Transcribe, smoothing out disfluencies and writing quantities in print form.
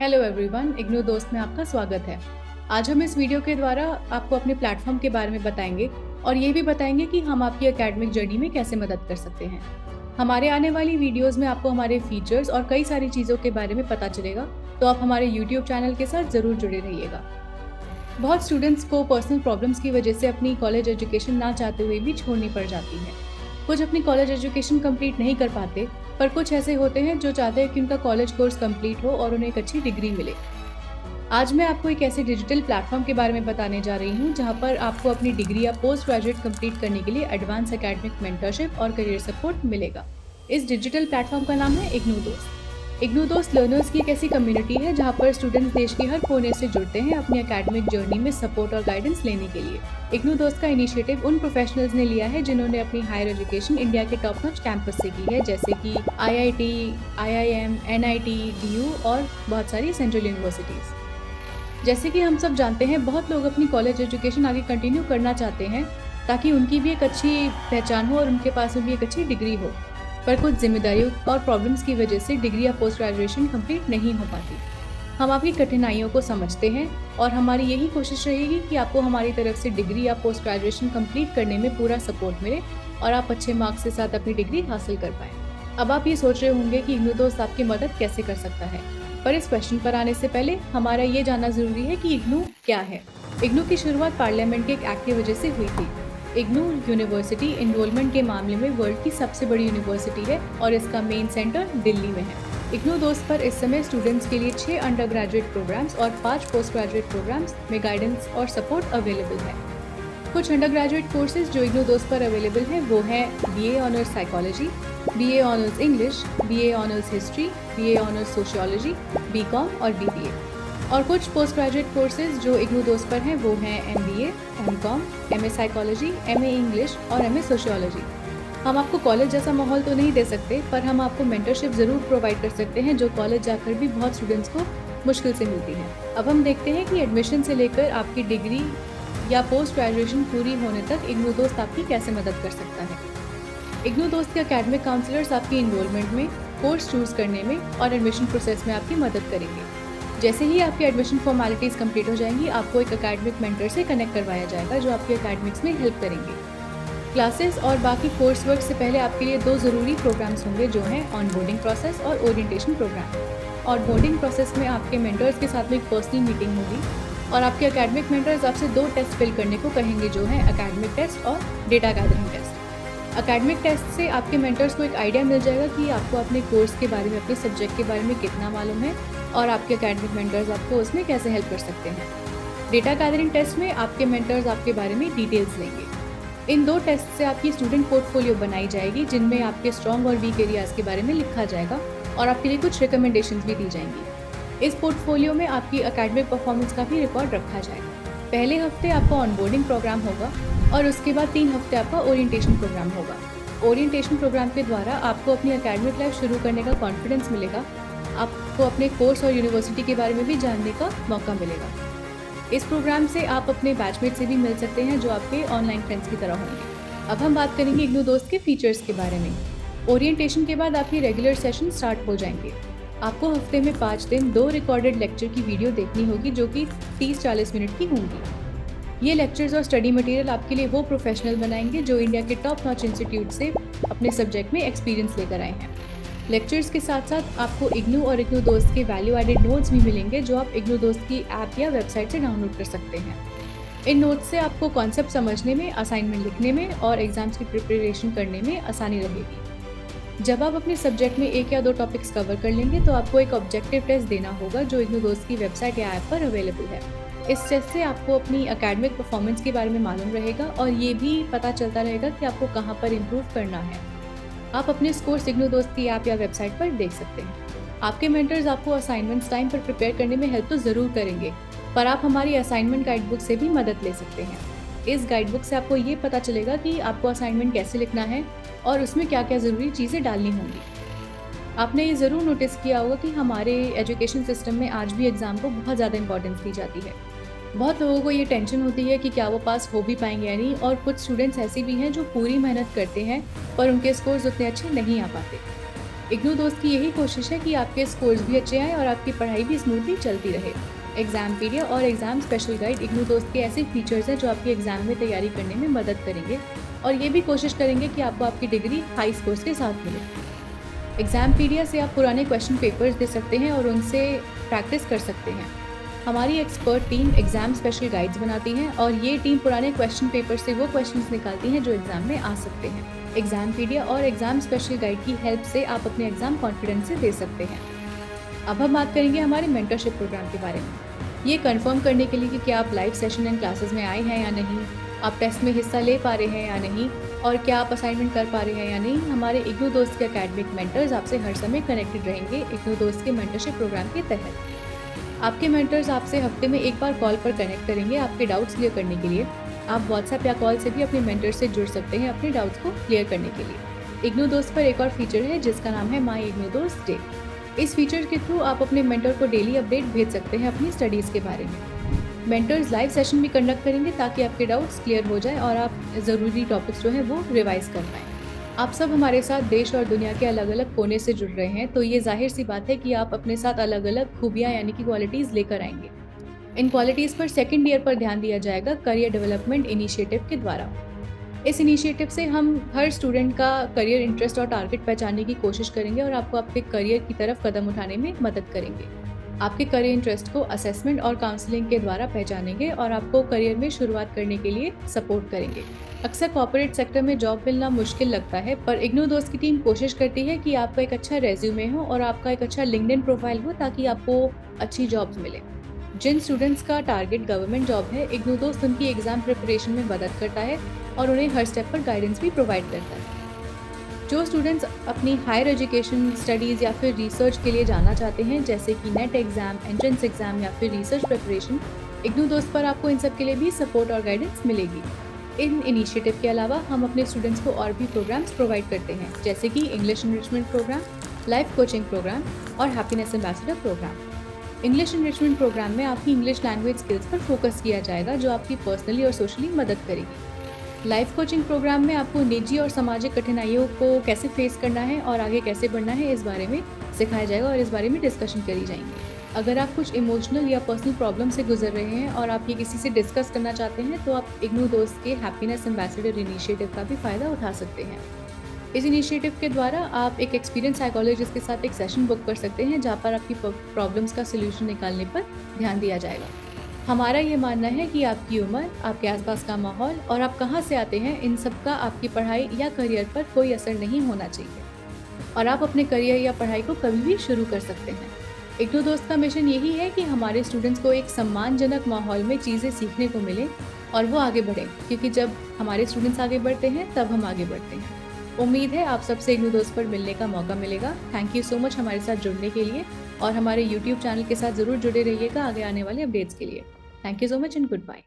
Hello everyone, IGNOU दोस्त में आपका स्वागत है। आज हम इस वीडियो के द्वारा आपको अपने प्लेटफॉर्म के बारे में बताएंगे और ये भी बताएंगे कि हम आपकी एकेडमिक जर्नी में कैसे मदद कर सकते हैं। हमारे आने वाली वीडियोस में आपको हमारे फीचर्स और कई सारी चीज़ों के बारे में पता चलेगा, तो आप हमारे यूट्यूब चैनल के साथ ज़रूर जुड़े रहिएगा। बहुत स्टूडेंट्स को पर्सनल प्रॉब्लम्स की वजह से अपनी कॉलेज एजुकेशन ना चाहते हुए भी छोड़नी पड़ जाती है। कुछ अपनी कॉलेज एजुकेशन कंप्लीट नहीं कर पाते, पर कुछ ऐसे होते हैं जो चाहते हैं कि उनका कॉलेज कोर्स कंप्लीट हो और उन्हें एक अच्छी डिग्री मिले। आज मैं आपको एक ऐसे डिजिटल प्लेटफॉर्म के बारे में बताने जा रही हूँ जहाँ पर आपको अपनी डिग्री या पोस्ट ग्रेजुएट कंप्लीट करने के लिए एडवांस एकेडमिक मेंटरशिप और करियर सपोर्ट मिलेगा। इस डिजिटल प्लेटफॉर्म का नाम है इग्नू दोस्त। इग्नू दोस्त लर्नर्स की एक ऐसी कम्युनिटी है जहाँ पर स्टूडेंट्स देश के हर कोने से जुड़ते हैं अपनी एकेडमिक जर्नी में सपोर्ट और गाइडेंस लेने के लिए। इग्नू दोस्त का इनिशिएटिव उन प्रोफेशनल्स ने लिया है जिन्होंने अपनी हायर एजुकेशन इंडिया के टॉप नॉच कैंपस से की है, जैसे कि IIT, IIM, NIT, DU और बहुत सारी सेंट्रल यूनिवर्सिटीज़। जैसे कि हम सब जानते हैं, बहुत लोग अपनी कॉलेज एजुकेशन आगे कंटिन्यू करना चाहते हैं ताकि उनकी भी एक अच्छी पहचान हो और उनके पास भी एक अच्छी डिग्री हो, पर कुछ जिम्मेदारियों और प्रॉब्लम्स की वजह से डिग्री या पोस्ट ग्रेजुएशन कंप्लीट नहीं हो पाती। हम आपकी कठिनाइयों को समझते हैं और हमारी यही कोशिश रहेगी कि आपको हमारी तरफ से डिग्री या पोस्ट ग्रेजुएशन कंप्लीट करने में पूरा सपोर्ट मिले और आप अच्छे मार्क्स के साथ अपनी डिग्री हासिल कर पाएँ। अब आप ये सोच रहे होंगे कि इग्नू दोस्त आपकी मदद कैसे कर सकता है, पर इस क्वेश्चन पर आने से पहले हमारा ये जानना ज़रूरी है कि इग्नू क्या है। इग्नू की शुरुआत पार्लियामेंट के एक एक्ट की वजह से हुई थी। इग्नू यूनिवर्सिटी इनरोलमेंट के मामले में वर्ल्ड की सबसे बड़ी यूनिवर्सिटी है और इसका मेन सेंटर दिल्ली में है। इग्नू दोस्त पर इस समय स्टूडेंट्स के लिए 6 अंडर ग्रेजुएट प्रोग्राम्स और 5 पोस्ट ग्रेजुएट प्रोग्राम्स में गाइडेंस और सपोर्ट अवेलेबल है। कुछ अंडर ग्रेजुएट कोर्सेज जो इग्नू दोस्त पर अवेलेबल हैं वो है BA honours psychology, BA honours English, BA honours history, BA honours sociology, BCom और BBA। और कुछ पोस्ट ग्रेजुएट कोर्सेज जो इग्नू दोस्त पर हैं वो हैं MBA, MCom, MA psychology, MA English और MA सोशियोलॉजी। हम आपको कॉलेज जैसा माहौल तो नहीं दे सकते, पर हम आपको मेंटरशिप ज़रूर प्रोवाइड कर सकते हैं जो कॉलेज जाकर भी बहुत स्टूडेंट्स को मुश्किल से मिलती है। अब हम देखते हैं कि एडमिशन से लेकर आपकी डिग्री या पोस्ट ग्रेजुएशन पूरी होने तक इग्नू दोस्त आपकी कैसे मदद कर सकता है। इग्नू दोस्त के एकेडमिक काउंसलर्स आपकी इनरोलमेंट में, कोर्स चूज़ करने में और एडमिशन प्रोसेस में आपकी मदद करेंगे। जैसे ही आपकी एडमिशन फॉर्मेलिटीज़ कंप्लीट हो जाएंगी, आपको एक एकेडमिक मेंटर से कनेक्ट करवाया जाएगा जो आपके एकेडमिक्स में हेल्प करेंगे। क्लासेस और बाकी कोर्स वर्क से पहले आपके लिए 2 ज़रूरी प्रोग्राम्स होंगे जो हैं ऑनबोर्डिंग प्रोसेस और ओरिएंटेशन प्रोग्राम। ऑनबोर्डिंग प्रोसेस में आपके मेंटर्स के साथ में एक पर्सनल मीटिंग होगी और आपके एकेडमिक मेंटर्स आपसे 2 टेस्ट फिल करने को कहेंगे जो हैं एकेडमिक टेस्ट और data gathering test. Academic test से आपके मेंटर्स को एक आइडिया मिल जाएगा कि आपको अपने कोर्स के बारे में, अपने सब्जेक्ट के बारे में कितना मालूम है और आपके एकेडमिक मेंटर्स आपको उसमें कैसे हेल्प कर सकते हैं। डेटा गैदरिंग टेस्ट में आपके मेंटर्स आपके बारे में डिटेल्स लेंगे। इन 2 टेस्ट से आपकी स्टूडेंट पोर्टफोलियो बनाई जाएगी जिनमें आपके स्ट्रॉन्ग और वीक एरियाज़ के बारे में लिखा जाएगा और आपके लिए कुछ रिकमेंडेशंस भी दी जाएंगी। इस पोर्टफोलियो में आपकी एकेडमिक परफॉर्मेंस का भी रिकॉर्ड रखा जाएगा। पहले हफ्ते आपका ऑनबोर्डिंग प्रोग्राम होगा और उसके बाद 3 हफ्ते आपका ओरिएंटेशन प्रोग्राम होगा। ओरिएंटेशन प्रोग्राम के द्वारा आपको अपनी एकेडमिक लाइफ शुरू करने का कॉन्फिडेंस मिलेगा। आपको अपने कोर्स और यूनिवर्सिटी के बारे में भी जानने का मौका मिलेगा। इस प्रोग्राम से आप अपने बैचमेट से भी मिल सकते हैं जो आपके ऑनलाइन फ्रेंड्स की तरह होंगे। अब हम बात करेंगे इग्नू दोस्त के फीचर्स के बारे में। ओरिएंटेशन के बाद आपकी रेगुलर सेशन स्टार्ट हो जाएंगे। आपको हफ्ते में 5 दिन 2 रिकॉर्डेड लेक्चर की वीडियो देखनी होगी जो कि 30-40 मिनट की होंगी। ये लेक्चर्स और स्टडी मटेरियल आपके लिए वो प्रोफेशनल बनाएंगे जो इंडिया के टॉप नॉच इंस्टीट्यूट से अपने सब्जेक्ट में एक्सपीरियंस लेकर आए हैं। लेक्चर्स के साथ साथ आपको इग्नू और इग्नू दोस्त के वैल्यू एडेड नोट्स भी मिलेंगे जो आप इग्नू दोस्त की ऐप या वेबसाइट से डाउनलोड कर सकते हैं। इन नोट्स से आपको कॉन्सेप्ट समझने में, असाइनमेंट लिखने में और एग्जाम्स की प्रिपरेशन करने में आसानी रहेगी। जब आप अपने सब्जेक्ट में 1 या 2 टॉपिक्स कवर कर लेंगे तो आपको एक ऑब्जेक्टिव टेस्ट देना होगा जो इग्नू दोस्त की वेबसाइट या ऐप पर अवेलेबल है। इस टेस्ट से आपको अपनी एकेडमिक परफॉर्मेंस के बारे में मालूम रहेगा और ये भी पता चलता रहेगा कि आपको कहाँ पर इम्प्रूव करना है। आप अपने स्कोर्स इग्नू दोस्त की ऐप या वेबसाइट पर देख सकते हैं। आपके मेंटर्स आपको असाइनमेंट्स टाइम पर प्रिपेयर करने में हेल्प तो ज़रूर करेंगे, पर आप हमारी असाइनमेंट गाइडबुक से भी मदद ले सकते हैं। इस गाइडबुक से आपको ये पता चलेगा कि आपको असाइनमेंट कैसे लिखना है और उसमें क्या क्या ज़रूरी चीज़ें डालनी होंगी। आपने ये ज़रूर नोटिस किया होगा कि हमारे एजुकेशन सिस्टम में आज भी एग्ज़ाम को बहुत ज़्यादा इंपॉर्टेंस दी जाती है। बहुत लोगों को ये टेंशन होती है कि क्या वो पास हो भी पाएंगे या नहीं, और कुछ स्टूडेंट्स ऐसे भी हैं जो पूरी मेहनत करते हैं पर उनके स्कोर्स उतने अच्छे नहीं आ पाते। इग्नू दोस्त की यही कोशिश है कि आपके स्कोर्स भी अच्छे आएँ और आपकी पढ़ाई भी स्मूथली चलती रहे। एग्जामपीडिया और एग्जाम स्पेशल गाइड इग्नू दोस्त के ऐसे फीचर्स हैं जो आपकी एग्जाम में तैयारी करने में मदद करेंगे और ये भी कोशिश करेंगे कि आपको आपकी डिग्री हाई स्कोर्स के साथ मिले। एग्जामपीडिया से आप पुराने क्वेश्चन पेपर्स दे सकते हैं और उनसे प्रैक्टिस कर सकते हैं। हमारी expert team exam special guides बनाती है और ये टीम पुराने क्वेश्चन पेपर से वो क्वेश्चंस निकालती हैं जो एग्जाम में आ सकते हैं। एग्जामपीडिया और एग्जाम स्पेशल गाइड की हेल्प से आप अपने एग्जाम कॉन्फिडेंस से दे सकते हैं। अब हम बात करेंगे हमारे मेंटरशिप प्रोग्राम के बारे में। ये कंफर्म करने के लिए कि क्या आप लाइव सेशन एंड क्लासेस में आए हैं या नहीं, आप टेस्ट में हिस्सा ले पा रहे हैं या नहीं और क्या आप असाइनमेंट कर पा रहे हैं या नहीं, हमारे इग्नू दोस्त के एकेडमिक मेंटर्स आपसे हर समय कनेक्टेड रहेंगे इग्नू दोस्त के मेंटरशिप प्रोग्राम के तहत। आपके मेंटर्स आपसे हफ्ते में एक बार कॉल पर कनेक्ट करेंगे आपके डाउट्स क्लियर करने के लिए। आप व्हाट्सएप या कॉल से भी अपने मेंटर से जुड़ सकते हैं अपने डाउट्स को क्लियर करने के लिए। इग्नू दोस्त पर एक और फीचर है जिसका नाम है माई इग्नू दोस्त डे। इस फीचर के थ्रू आप अपने मेंटर को डेली अपडेट भेज सकते हैं अपनी स्टडीज़ के बारे में। मेंटर्स लाइव सेशन भी कंडक्ट करेंगे ताकि आपके डाउट्स क्लियर हो जाए और आप ज़रूरी टॉपिक्स जो हैं वो रिवाइज कर पाएँ। आप सब हमारे साथ देश और दुनिया के अलग अलग कोने से जुड़ रहे हैं, तो ये जाहिर सी बात है कि आप अपने साथ अलग अलग खूबियाँ यानी कि क्वालिटीज़ लेकर आएंगे। इन क्वालिटीज़ पर सेकेंड ईयर पर ध्यान दिया जाएगा करियर डेवलपमेंट इनिशिएटिव के द्वारा। इस इनिशिएटिव से हम हर स्टूडेंट का करियर इंटरेस्ट और टारगेट पहचानने की कोशिश करेंगे और आपको आपके करियर की तरफ कदम उठाने में मदद करेंगे। आपके करियर इंटरेस्ट को असेसमेंट और काउंसलिंग के द्वारा पहचानेंगे और आपको करियर में शुरुआत करने के लिए सपोर्ट करेंगे। अक्सर कॉर्पोरेट सेक्टर में जॉब मिलना मुश्किल लगता है, पर इग्नू दोस्त की टीम कोशिश करती है कि आपका एक अच्छा रेज्यूमे हो और आपका एक अच्छा लिंक्डइन प्रोफाइल हो ताकि आपको अच्छी जॉब्स मिले। जिन स्टूडेंट्स का टारगेट गवर्नमेंट जॉब है, इग्नू दोस्त उनकी एग्जाम प्रिपरेशन में मदद करता है और उन्हें हर स्टेप पर गाइडेंस भी प्रोवाइड करता है। जो स्टूडेंट्स अपनी हायर एजुकेशन स्टडीज़ या फिर रिसर्च के लिए जाना चाहते हैं, जैसे कि नेट एग्ज़ाम, एंट्रेंस एग्ज़ाम या फिर रिसर्च प्रिपरेशन, इग्नू दोस्त पर आपको इन सब के लिए भी सपोर्ट और गाइडेंस मिलेगी। इन इनिशिएटिव के अलावा हम अपने स्टूडेंट्स को और भी प्रोग्राम्स प्रोवाइड करते हैं, जैसे कि English enrichment programme, life coaching programme और happiness ambassador programme. English enrichment programme में आपकी इंग्लिश लैंग्वेज स्किल्स पर फोकस किया जाएगा जो आपकी पर्सनली और सोशली मदद करेगी। लाइफ कोचिंग प्रोग्राम में आपको निजी और सामाजिक कठिनाइयों को कैसे फेस करना है और आगे कैसे बढ़ना है इस बारे में सिखाया जाएगा और इस बारे में डिस्कशन करी जाएंगी। अगर आप कुछ इमोशनल या पर्सनल प्रॉब्लम से गुजर रहे हैं और आप ये किसी से डिस्कस करना चाहते हैं तो आप इग्नू दोस्त के हैप्पीनेस एम्बेसडर इनिशिएटिव का भी फ़ायदा उठा सकते हैं। इस इनिशिएटिव के द्वारा आप एक एक्सपीरियंस साइकोलॉजिस्ट के साथ एक सेशन बुक कर सकते हैं जहाँ पर आपकी प्रॉब्लम्स का सलूशन निकालने पर ध्यान दिया जाएगा। हमारा ये मानना है कि आपकी उम्र, आपके आसपास का माहौल और आप कहाँ से आते हैं, इन सब का आपकी पढ़ाई या करियर पर कोई असर नहीं होना चाहिए और आप अपने करियर या पढ़ाई को कभी भी शुरू कर सकते हैं। इग्नू दोस्त का मिशन यही है कि हमारे स्टूडेंट्स को एक सम्मानजनक माहौल में चीज़ें सीखने को मिले और वो आगे बढ़ें, क्योंकि जब हमारे स्टूडेंट्स आगे बढ़ते हैं तब हम आगे बढ़ते हैं। उम्मीद है आप सबसे इग्नू दोस्त पर मिलने का मौका मिलेगा। थैंक यू सो मच हमारे साथ जुड़ने के लिए और हमारे YouTube चैनल के साथ ज़रूर जुड़े रहिएगा आगे आने वाले अपडेट्स के लिए। Thank you so much and good bye.